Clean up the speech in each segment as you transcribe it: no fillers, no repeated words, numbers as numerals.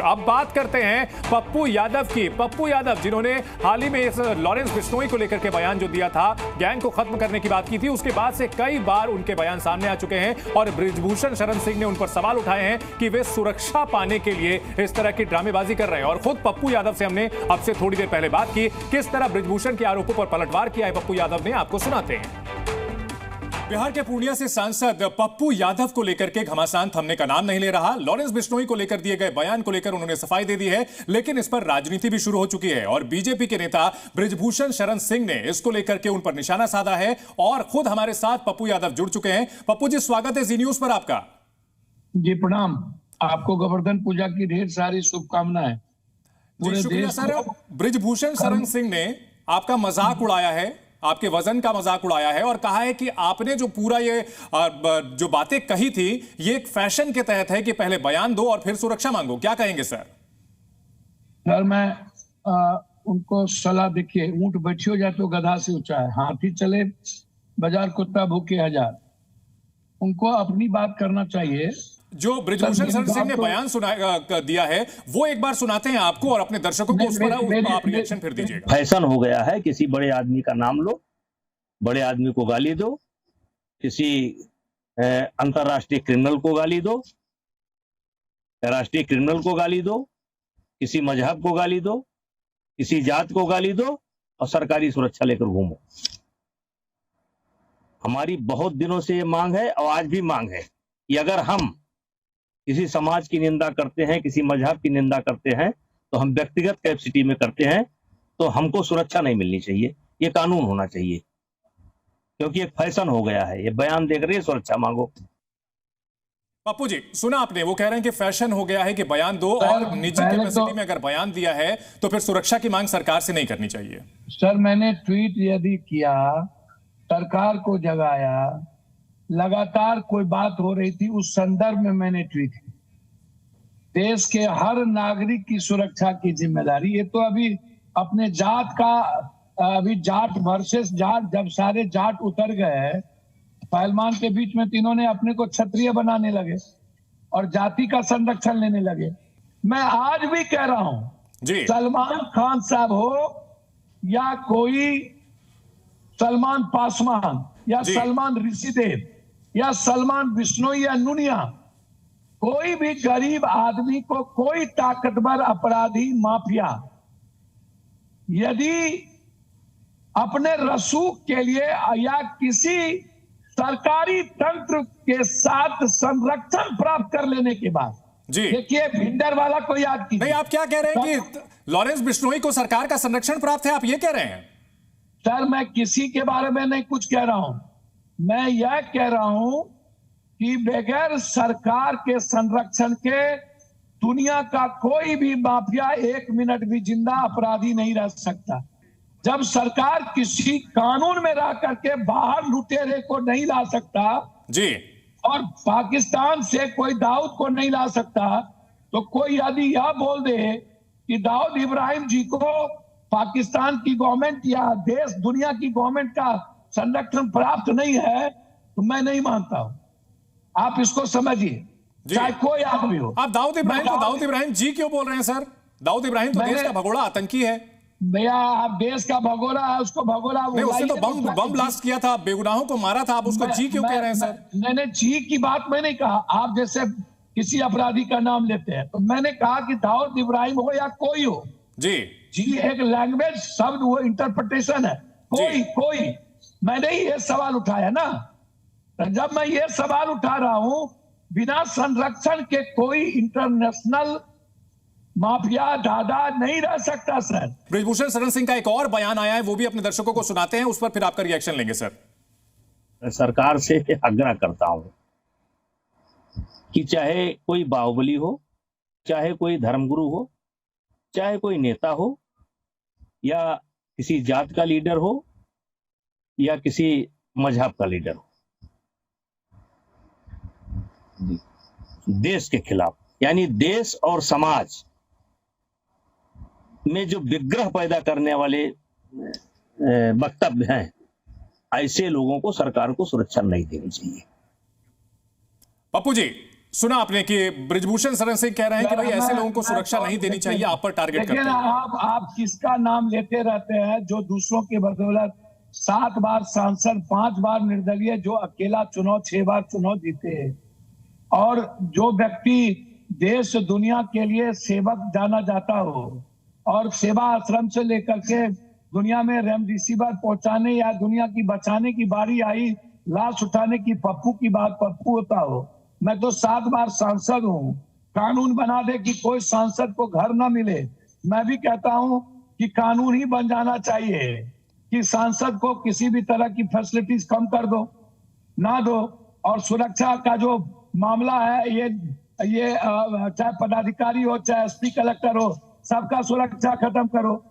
अब बात करते हैं पप्पू यादव की। पप्पू यादव जिन्होंने हाल ही में इस लॉरेंस बिश्नोई को लेकर के बयान जो दिया था, गैंग को खत्म करने की बात की थी, उसके बाद से कई बार उनके बयान सामने आ चुके हैं और बृजभूषण शरण सिंह ने उन पर सवाल उठाए हैं कि वे सुरक्षा पाने के लिए इस तरह की ड्रामेबाजी कर रहे हैं। और खुद पप्पू यादव से हमने अब से थोड़ी देर पहले बात की, किस तरह बृजभूषण के आरोपों पर पलटवार किया है पप्पू यादव ने, आपको सुनाते हैं। बिहार के पूर्णिया से सांसद पप्पू यादव को लेकर के घमासान थमने का नाम नहीं ले रहा। लॉरेंस बिश्नोई को लेकर दिए गए बयान को लेकर उन्होंने सफाई दे दी है, लेकिन इस पर राजनीति भी शुरू हो चुकी है और बीजेपी के नेता बृजभूषण शरण सिंह ने इसको लेकर के उन पर निशाना साधा है और खुद हमारे साथ पप्पू यादव जुड़ चुके हैं। पप्पू जी, स्वागत है जी न्यूज पर आपका। जी प्रणाम, आपको गोवर्धन पूजा की ढेर सारी शुभकामनाएं। जी शुक्रिया सर। बृजभूषण शरण सिंह ने आपका मजाक उड़ाया है, आपके वजन का मजाक उड़ाया है और कहा है कि आपने जो पूरा ये जो बातें कही थी ये एक फैशन के तहत है कि पहले बयान दो और फिर सुरक्षा मांगो। क्या कहेंगे सर? सर मैं उनको सलाह, देखिए ऊंट बैठियो जाए तो गधा से ऊंचा है, हाथी चले बाजार कुत्ता भूखे हजार। उनको अपनी बात करना चाहिए। जो बृजभूषण शरण सिंह ने बयान दिया है वो एक बार सुनाते हैं आपको और अपने दर्शकों को उस पर आप रिएक्शन फिर दीजिएगा। फैशन हो गया है, किसी बड़े आदमी का नाम लो, बड़े आदमी को गाली दो, किसी अंतरराष्ट्रीय क्रिमिनल को गाली दो, राष्ट्रीय क्रिमिनल को गाली दो, किसी मजहब को गाली दो, किसी जात को गाली दो और सरकारी सुरक्षा लेकर घूमो। हमारी बहुत दिनों से ये मांग है और आज भी मांग है कि अगर हम किसी समाज की निंदा करते हैं, किसी मजहब की निंदा करते हैं तो हम व्यक्तिगत कैपेसिटी में करते हैं, तो हमको सुरक्षा नहीं मिलनी चाहिए, ये कानून होना चाहिए, क्योंकि एक फैशन हो गया है। ये बयान देकर ये सुरक्षा मांगो। पप्पू जी सुना आपने, वो कह रहे हैं कि फैशन हो गया है कि बयान दो और निजी कैपेसिटी में अगर बयान दिया है तो फिर सुरक्षा की मांग सरकार से नहीं करनी चाहिए। सर मैंने ट्वीट यदि किया, सरकार को जगाया, लगातार कोई बात हो रही थी उस संदर्भ में मैंने ट्वीट किया। देश के हर नागरिक की सुरक्षा की जिम्मेदारी, ये तो अभी अपने जात का, अभी जाट वर्सेस जाट, जब सारे जाट उतर गए पहलवान के बीच में, तीनों ने अपने को क्षत्रिय बनाने लगे और जाति का संरक्षण लेने लगे। मैं आज भी कह रहा हूं, सलमान खान साहब हो या कोई सलमान पासवान या सलमान ऋषिदेव या सलमान बिश्नोई या नुनिया, कोई भी गरीब आदमी को कोई ताकतवर अपराधी माफिया यदि अपने रसूख के लिए या किसी सरकारी तंत्र के साथ संरक्षण प्राप्त कर लेने के बाद, देखिए भिंडर वाला को याद कीजिए। नहीं, आप क्या कह रहे हैं कि लॉरेंस बिश्नोई को सरकार का संरक्षण प्राप्त है, आप ये कह रहे हैं? सर मैं किसी के बारे में नहीं कुछ कह रहा हूं, मैं यह कह रहा हूं कि बगैर सरकार के संरक्षण के दुनिया का कोई भी माफिया एक मिनट भी जिंदा अपराधी नहीं रह सकता। जब सरकार किसी कानून में रह करके बाहर लुटेरे को नहीं ला सकता जी, और पाकिस्तान से कोई दाऊद को नहीं ला सकता, तो कोई यदि यह बोल दे कि दाऊद इब्राहिम जी को पाकिस्तान की गवर्नमेंट या देश दुनिया की गवर्नमेंट का संरक्षण प्राप्त नहीं है, तो मैं नहीं मानता हूं। आप इसको समझिए, चाहे कोई आदमी हो। आप दाऊद इब्राहिम को दाऊद इब्राहिम जी क्यों बोल रहे हैं सर? दाऊद इब्राहिम तो देश का भगोड़ा आतंकी है भैया। आप देश का भगोड़ा है, उसको भगोड़ा नहीं, उसने तो बम ब्लास्ट किया था, बेगुनाहों को मारा था, आप उसको जी क्यों कह रहे हैं सर? मैंने जी की बात मैं नहीं कहा, आप जैसे किसी अपराधी का नाम लेते हैं, तो मैंने कहा कि दाऊद इब्राहिम हो या कोई हो, जी एक लैंग्वेज शब्द, वो इंटरप्रिटेशन है। कोई मैंने ये सवाल उठाया ना, जब मैं ये सवाल उठा रहा हूं, बिना संरक्षण के कोई इंटरनेशनल माफिया दादा नहीं रह सकता सर। बृजभूषण शरण सिंह का एक और बयान आया है, वो भी अपने दर्शकों को सुनाते हैं, उस पर फिर आपका रिएक्शन लेंगे सर। सरकार से आग्रह करता हूं कि चाहे कोई बाहुबली हो, चाहे कोई धर्मगुरु हो, चाहे कोई नेता हो या किसी जात का लीडर हो या किसी मजहब का लीडर हो, देश के खिलाफ, यानी देश और समाज में जो विग्रह पैदा करने वाले वक्तव्य हैं, ऐसे लोगों को सरकार को सुरक्षा नहीं देनी चाहिए। पप्पू जी सुना आपने कि बृजभूषण शरण सिंह कह रहे हैं कि भाई ऐसे लोगों को सुरक्षा नहीं देनी चाहिए, आप पर टारगेट करते लेकिन हैं। आप किसका नाम लेते रहते हैं जो दूसरों की बदौलत 7 बार सांसद, 5 बार निर्दलीय, जो अकेला चुनाव 6 बार चुनाव जीते हैं, और जो व्यक्ति देश दुनिया के लिए सेवक जाना जाता हो और सेवा आश्रम से लेकर के दुनिया में रेमडेसिविर पहुंचाने या दुनिया की बचाने की बारी आई, लाश उठाने की पप्पू की बात पप्पू होता हो। मैं तो 7 बार सांसद हूं। कानून बना दे कि कोई सांसद को घर ना मिले। मैं भी कहता हूं कि कानून ही बन जाना चाहिए कि सांसद को किसी भी तरह की फैसिलिटीज कम कर दो, ना दो, और सुरक्षा का जो मामला है ये चाहे पदाधिकारी हो चाहे एसपी कलेक्टर हो, सबका सुरक्षा खत्म करो।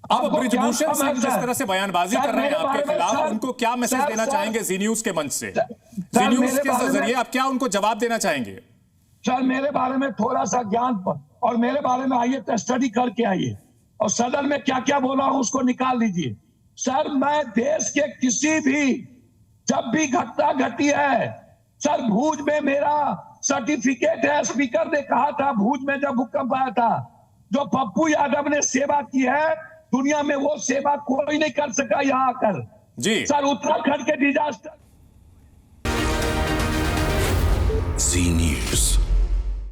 अब बृजभूषण सिंह जिस तरह से बयानबाजी कर रहे हैं आपके खिलाफ, उनको क्या मैसेज देना चाहेंगे जी न्यूज के मंच से? जी न्यूज के जरिए आप क्या उनको जवाब देना चाहेंगे? सर मेरे बारे में थोड़ा सा ज्ञान और मेरे बारे में आइए तो स्टडी करके आइए, और सदन में क्या क्या बोला हूं उसको निकाल लीजिए। सर मैं देश के किसी भी, जब भी घटना घटी है, सर भूज में मेरा सर्टिफिकेट है, स्पीकर ने कहा था भूज में जब भूकंप आया था, जो पप्पू यादव ने सेवा की है दुनिया में वो सेवा कोई नहीं कर सका यहां आकर जी। सर उत्तराखंड के डिजास्टर। जी न्यूज।